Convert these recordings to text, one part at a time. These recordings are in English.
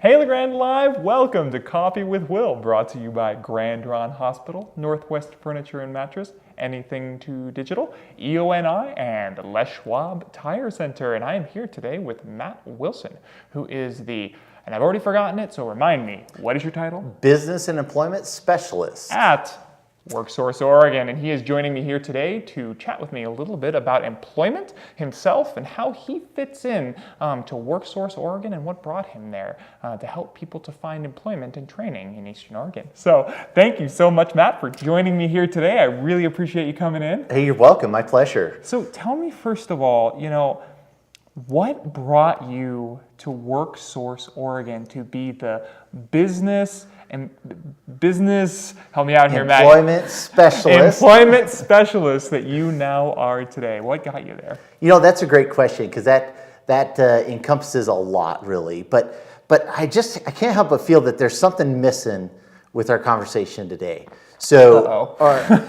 Hey LeGrand Live, welcome to Coffee with Will, brought to you by Grand Ron Hospital, Northwest Furniture and Mattress, Anything to Digital, EONI, and Les Schwab Tire Center. And I am here today with Matt Willson, who is and I've already forgotten it, so remind me, what is your title? Business and Employment Specialist at Worksource Oregon, and he is joining me here today to chat with me a little bit about employment himself and how he fits in to Worksource Oregon and what brought him there to help people to find employment and training in Eastern Oregon. So thank you so much, Matt, for joining me here today. I really appreciate you coming in. Hey, you're welcome. My pleasure. So tell me, first of all, what brought you to Worksource Oregon to be the business, help me out here, Matt. Employment specialist that you now are today? What got you there? That's a great question because that encompasses a lot, really. But I can't help but feel that there's something missing with our conversation today. So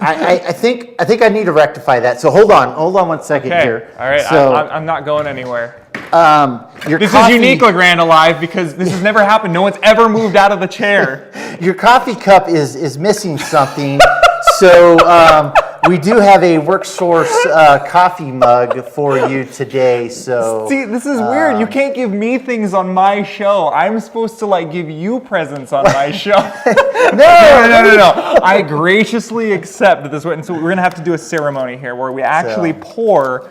I think I need to rectify that. So hold on 1 second here. All right, so, I'm not going anywhere. This is unique, LeGrand Alive, because this has never happened. No one's ever moved out of the chair. Your coffee cup is missing something. So we do have a Worksource coffee mug for you today. So see, this is weird. You can't give me things on my show. I'm supposed to give you presents on my show. No. I graciously accept this. And so we're gonna have to do a ceremony here where we actually pour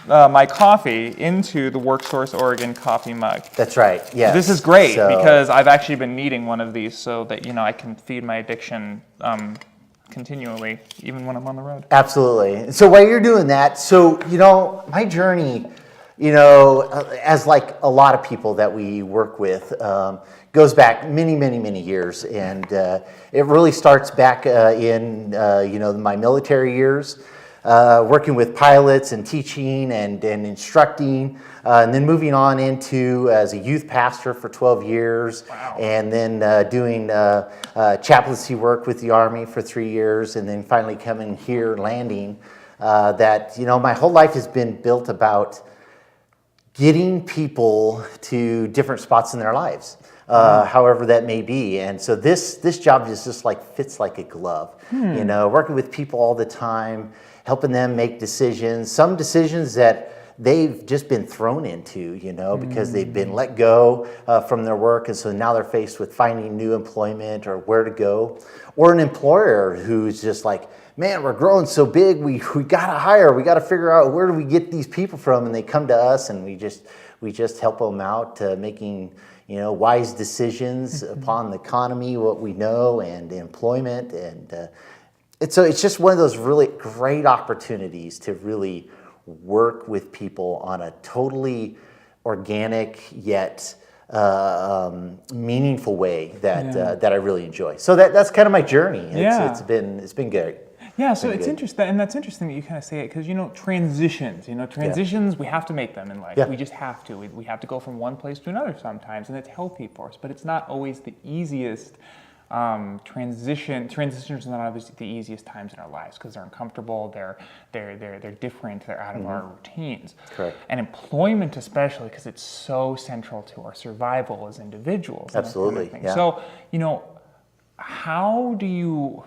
my coffee into the Worksource Oregon coffee mug. That's right. Yeah. This is great because I've actually been needing one of these so that I can feed my addiction continually, even when I'm on the road. Absolutely. So while you're doing that, my journey, as like a lot of people that we work with, goes back many years, and it really starts back in my military years. Working with pilots and teaching and instructing, and then moving on into as a youth pastor for 12 years, wow. And then doing chaplaincy work with the Army for 3 years, and then finally coming here, landing. My whole life has been built about getting people to different spots in their lives. However that may be, and so this job is just fits like a glove. Working with people all the time, helping them make decisions. Some decisions that they've just been thrown into, because they've been let go from their work, and so now they're faced with finding new employment or where to go. Or an employer who's just like, man, we're growing so big, we gotta hire, we gotta figure out where do we get these people from, and they come to us, and we just help them out making wise decisions upon the economy, what we know, and employment, and it's just one of those really great opportunities to really work with people on a totally organic yet meaningful way that I really enjoy. So that's kind of my journey. It's been great. Yeah, so it's interesting, and that's interesting that you kind of say it, because transitions, we have to make them in life. Yeah. We just have to. We have to go from one place to another sometimes, and it's healthy for us, but it's not always the easiest transitions are not obviously the easiest times in our lives because they're uncomfortable, they're different, they're out of our routines. Correct. And employment especially, because it's so central to our survival as individuals. Absolutely. Yeah. So,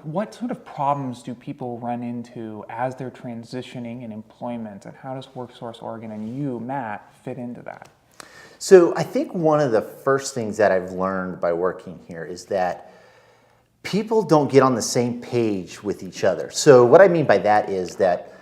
what sort of problems do people run into as they're transitioning in employment, and how does Worksource Oregon and you, Matt, fit into that? So I think one of the first things that I've learned by working here is that people don't get on the same page with each other. So what I mean by that is that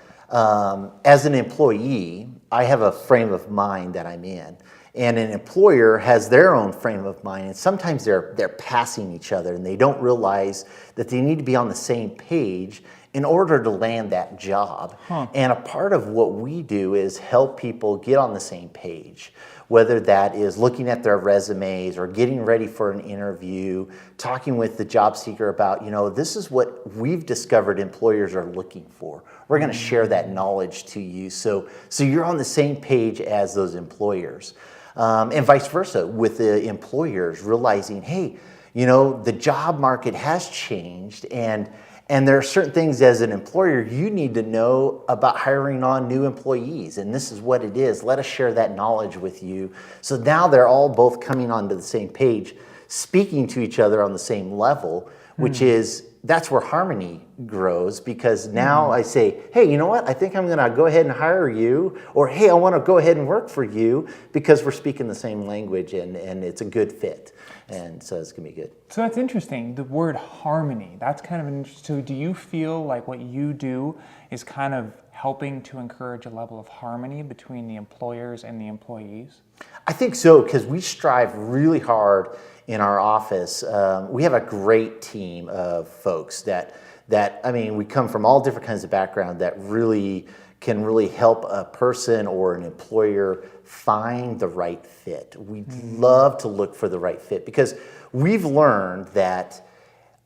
as an employee, I have a frame of mind that I'm in, and an employer has their own frame of mind, and sometimes they're passing each other, and they don't realize that they need to be on the same page in order to land that job. And a part of what we do is help people get on the same page, whether that is looking at their resumes or getting ready for an interview, talking with the job seeker about, this is what we've discovered employers are looking for. We're going to share that knowledge to you so you're on the same page as those employers. And vice versa with the employers realizing, hey, the job market has changed, and And there are certain things as an employer you need to know about hiring on new employees. And this is what it is. Let us share that knowledge with you. So now they're all both coming onto the same page, speaking to each other on the same level, which is, that's where harmony grows, because now I say, hey, you know what? I think I'm going to go ahead and hire you, or hey, I want to go ahead and work for you, because we're speaking the same language and it's a good fit. And so it's going to be good. So that's interesting. The word harmony, that's kind of an interesting. So do you feel like what you do is kind of helping to encourage a level of harmony between the employers and the employees? I think so, because we strive really hard in our office. We have a great team of folks that I mean, we come from all different kinds of background that really can really help a person or an employer find the right fit. We love to look for the right fit, because we've learned that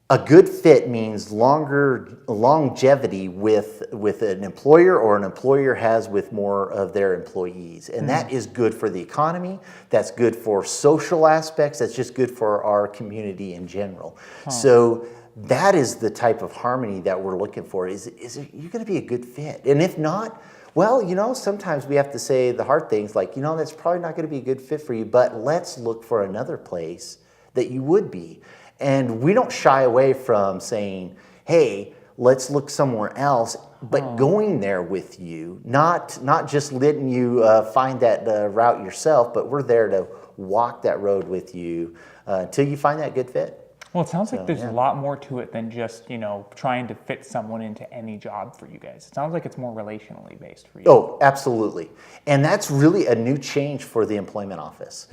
a good fit means longevity with an employer, or an employer has with more of their employees. And that is good for the economy, that's good for social aspects, that's just good for our community in general. So that is the type of harmony that we're looking for. Is you're going to be a good fit? And if not, well, you know, sometimes we have to say the hard things like, you know, that's probably not going to be a good fit for you, but let's look for another place that you would be. And we don't shy away from saying, hey, let's look somewhere else, but going there with you, not just letting you find that route yourself, but we're there to walk that road with you until you find that good fit. Well, it sounds like there's a lot more to it than just, you know, trying to fit someone into any job for you guys. It sounds like it's more relationally based for you. Oh, absolutely. And that's really a new change for the employment office.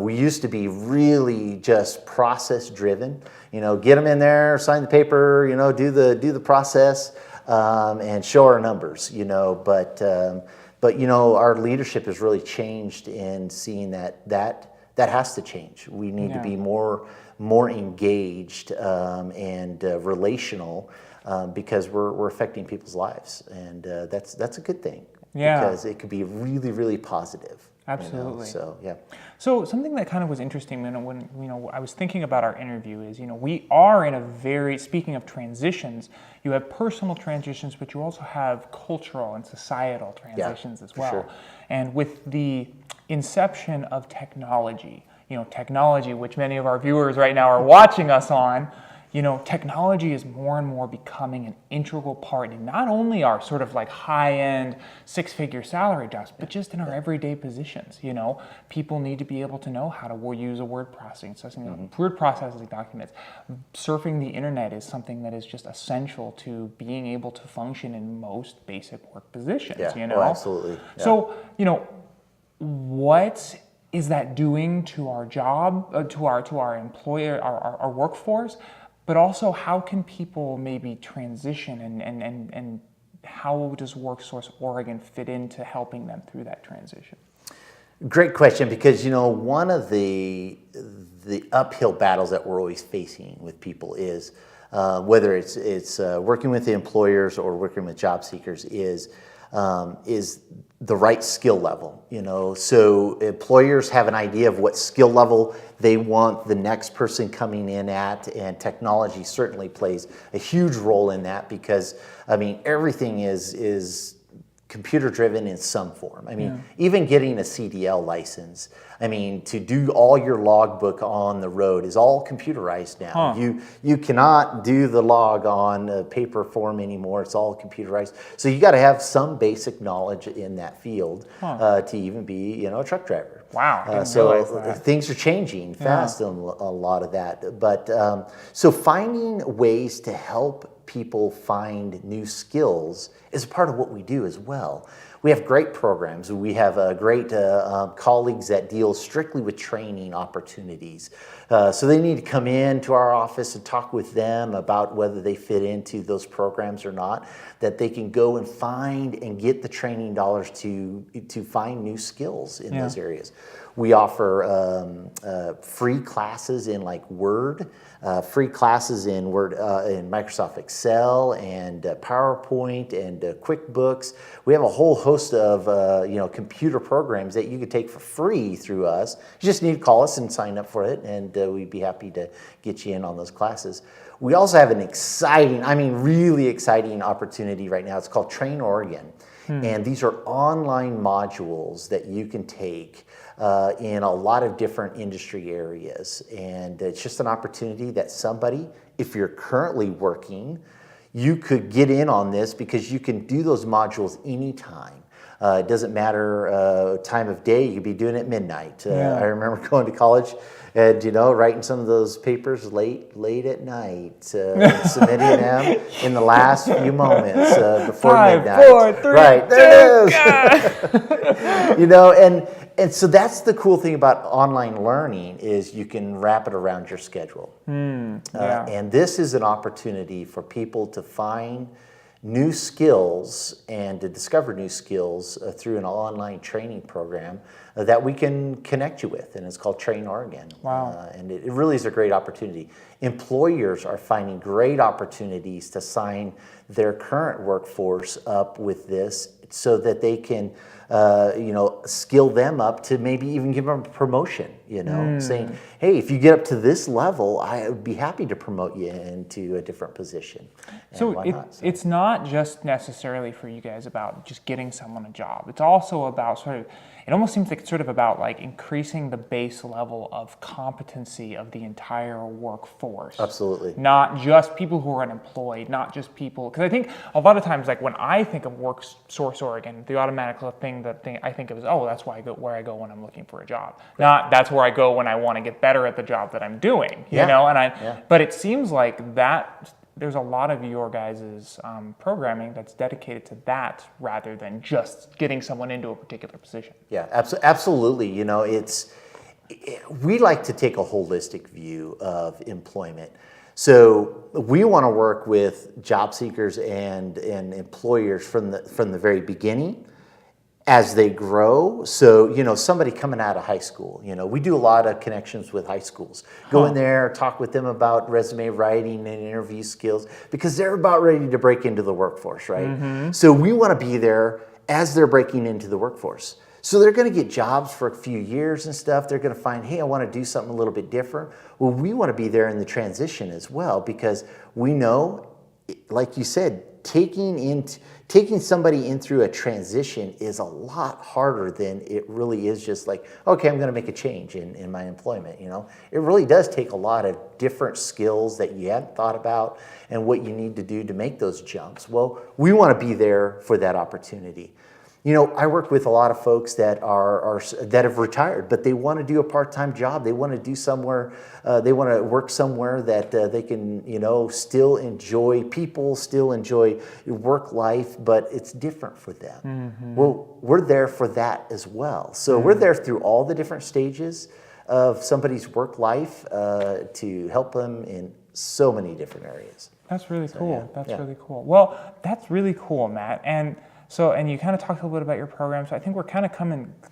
We used to be really just process driven, you know, get them in there, sign the paper, you know, do the process and show our numbers, you know, but you know, our leadership has really changed in seeing that has to change. We need to be more engaged and relational because we're affecting people's lives, and that's a good thing. Because it could be really, really positive. Absolutely. You know? So yeah. So something that kind of was interesting when you know I was thinking about our interview is, you know, we are in a very, speaking of transitions, you have personal transitions, but you also have cultural and societal transitions as well. Sure. And with the inception of technology, you know, technology, which many of our viewers right now are watching us on, you know, technology is more and more becoming an integral part in not only our sort of like high-end six-figure salary jobs, but just in our everyday positions. You know, people need to be able to know how to use a word processing system, word processing documents. Surfing the internet is something that is just essential to being able to function in most basic work positions. You know, oh, absolutely. Yeah. So, you know, what is that doing to our job, to our employer, our workforce? But also, how can people maybe transition, and how does Worksource Oregon fit into helping them through that transition? Great question, because you know, one of the uphill battles that we're always facing with people is whether it's working with the employers or working with job seekers is the right skill level. You know, so employers have an idea of what skill level they want the next person coming in at, and technology certainly plays a huge role in that, because I mean, everything is computer driven in some form. I mean, even getting a CDL license, I mean, to do all your logbook on the road is all computerized now. You cannot do the log on a paper form anymore. It's all computerized. So you got to have some basic knowledge in that field to even be, you know, a truck driver. Wow. I didn't So realize that. things are changing fast on a lot of that. But so finding ways to help people find new skills is part of what we do as well. We have great programs. We have great colleagues that deal strictly with training opportunities. So they need to come into our office and talk with them about whether they fit into those programs or not, that they can go and find and get the training dollars to find new skills in those areas. We offer free classes in like Word, free classes in Word, in Microsoft Excel and PowerPoint and QuickBooks. We have a whole host of you know, computer programs that you could take for free through us. You just need to call us and sign up for it, and we'd be happy to get you in on those classes. We also have an exciting, I mean, really exciting opportunity right now. It's called Train Oregon. And these are online modules that you can take in a lot of different industry areas. And it's just an opportunity that somebody, if you're currently working, you could get in on this because you can do those modules anytime. It doesn't matter time of day. You could be doing it at midnight. I remember going to college and, writing some of those papers late at night, submitting them in the last few moments before 5, midnight. 4, 3, right, there it is. And so that's the cool thing about online learning is you can wrap it around your schedule. And this is an opportunity for people to find new skills and to discover new skills through an online training program that we can connect you with, and it's called Train Oregon. Wow. And it really is a great opportunity. Employers are finding great opportunities to sign their current workforce up with this so that they can skill them up to maybe even give them a promotion, saying, hey, if you get up to this level, I would be happy to promote you into a different position. And So it's not just necessarily for you guys about just getting someone a job. It's also about it almost seems like it's sort of about like increasing the base level of competency of the entire workforce. Absolutely. Not just people who are unemployed, not just people, because I think a lot of times, like when I think of Worksource Oregon, the automatic thing I think of is, oh, that's where I go when I'm looking for a job. Not that's where I go when I want to get better at the job that I'm doing, but it seems like that there's a lot of your guys' programming that's dedicated to that rather than just getting someone into a particular position. Yeah, absolutely. We like to take a holistic view of employment. So we want to work with job seekers and employers from the very beginning as they grow. So, somebody coming out of high school, we do a lot of connections with high schools. Go in there, talk with them about resume writing and interview skills because they're about ready to break into the workforce, right? So we want to be there as they're breaking into the workforce. So they're going to get jobs for a few years and stuff. They're going to find, hey, I want to do something a little bit different. Well, we want to be there in the transition as well because we know, like you said, taking somebody in through a transition is a lot harder than it really is just like, okay, I'm going to make a change in my employment. It really does take a lot of different skills that you hadn't thought about and what you need to do to make those jumps. Well, we want to be there for that opportunity. I work with a lot of folks that that have retired, but they want to do a part-time job. They want to do somewhere. They want to work somewhere that they can, still enjoy people, still enjoy work life, but it's different for them. Well, we're there for that as well. So we're there through all the different stages of somebody's work life to help them in so many different areas. That's really cool. That's really cool. Well, that's really cool, Matt. And you kind of talked a little bit about your program, so I think we're kind of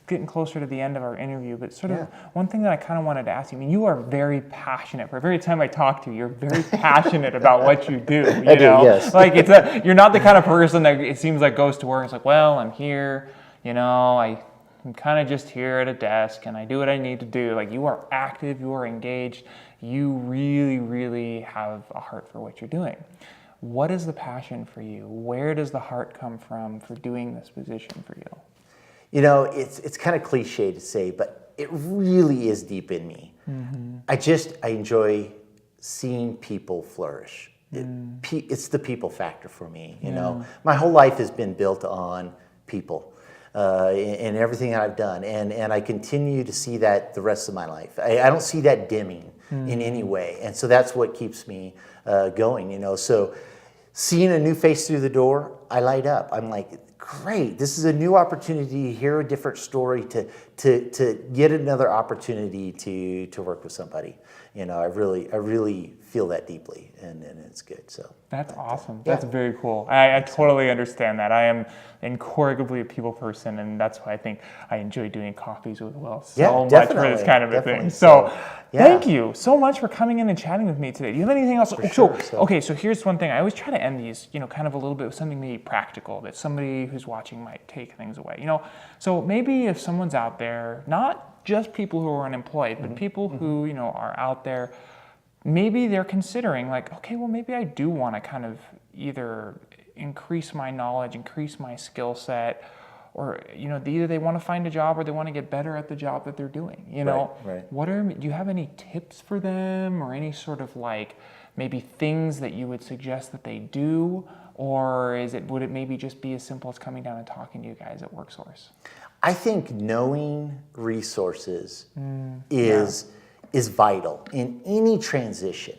getting closer to the end of our interview, but one thing that I kind of wanted to ask you, you are very passionate. For every time I talk to you, you're very passionate about what you do. I do, yes. Like you're not the kind of person that it seems like goes to work and it's like, well, I'm here, I'm kind of just here at a desk and I do what I need to do. Like you are active, you are engaged, you really, really have a heart for what you're doing. What is the passion for you? Where does the heart come from for doing this position for you? It's kind of cliche to say, but it really is deep in me. I enjoy seeing people flourish. It's the people factor for me. My whole life has been built on people in everything that I've done, and I continue to see that the rest of my life. I don't see that dimming in any way, and so that's what keeps me going. So seeing a new face through the door, I light up. I'm like, great, this is a new opportunity to hear a different story, to get another opportunity to work with somebody. I really feel that deeply, and it's good. So that's awesome. That's very cool. I totally understand that. I am incorrigibly a people person, and that's why I think I enjoy doing coffees with Will so much for this kind of a thing. So thank you so much for coming in and chatting with me today. Do you have anything else? So here's one thing. I always try to end these, kind of a little bit with something maybe practical that somebody who's watching might take things away. So maybe if someone's out there, not just people who are unemployed, but people who, are out there maybe they're considering like, okay, well, maybe I do want to kind of either increase my knowledge, increase my skill set, or either they want to find a job or they want to get better at the job that they're doing. Right. Do you have any tips for them, or any sort of like maybe things that you would suggest that they do, or would it maybe just be as simple as coming down and talking to you guys at Worksource? I think knowing resources is vital in any transition,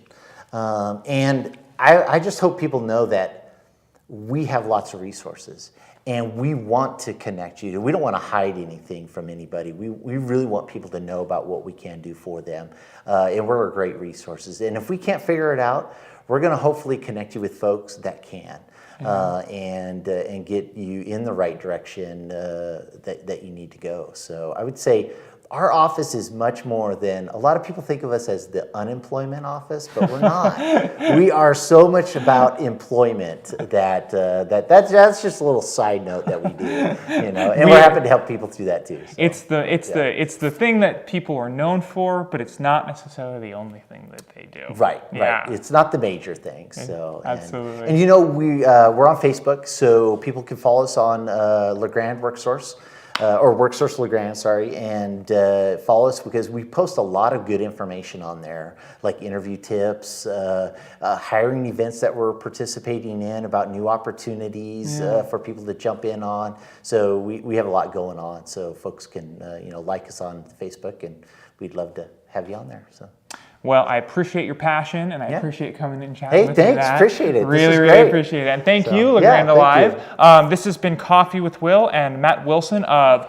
and I just hope people know that we have lots of resources. And we want to connect you. We don't want to hide anything from anybody. We really want people to know about what we can do for them. And we're great resources. And if we can't figure it out, we're going to hopefully connect you with folks that can, and get you in the right direction that you need to go. So I would say our office is much more than, a lot of people think of us as the unemployment office, but we're not. We are so much about employment that's just a little side note that we do, and we're happy to help people through that too. So. It's the thing that people are known for, but it's not necessarily the only thing that they do. Right. It's not the major thing. So absolutely. And we're on Facebook, so people can follow us on LeGrand Worksource. Or Worksource LeGrand, sorry, and follow us because we post a lot of good information on there, like interview tips, hiring events that we're participating in, about new opportunities for people to jump in on. So we have a lot going on, so folks can like us on Facebook, and we'd love to have you on there. So. Well, I appreciate your passion, and I appreciate coming in and chatting with you. Hey, thanks. Appreciate it. Really appreciate it. And thank you, LeGrand Alive. This has been Coffee with Will and Matt Willson of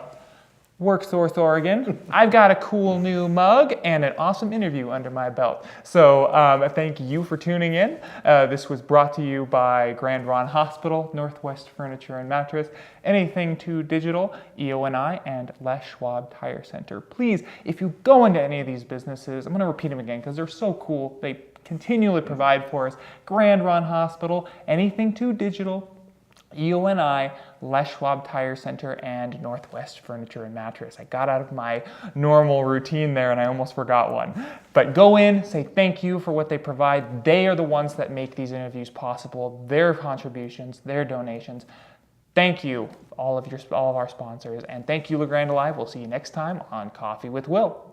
Worksource Oregon. I've got a cool new mug and an awesome interview under my belt. So thank you for tuning in. This was brought to you by Grand Ron Hospital, Northwest Furniture and Mattress, Anything 2 Digital, EO&I, and Les Schwab Tire Center. Please, if you go into any of these businesses, I'm going to repeat them again because they're so cool. They continually provide for us. Grand Ron Hospital, Anything 2 Digital, EO&I, Les Schwab Tire Center, and Northwest Furniture and Mattress. I got out of my normal routine there and I almost forgot one. But go in, say thank you for what they provide. They are the ones that make these interviews possible, their contributions, their donations. Thank you, all of our sponsors, and thank you, LeGrand Alive. We'll see you next time on Coffee with Will.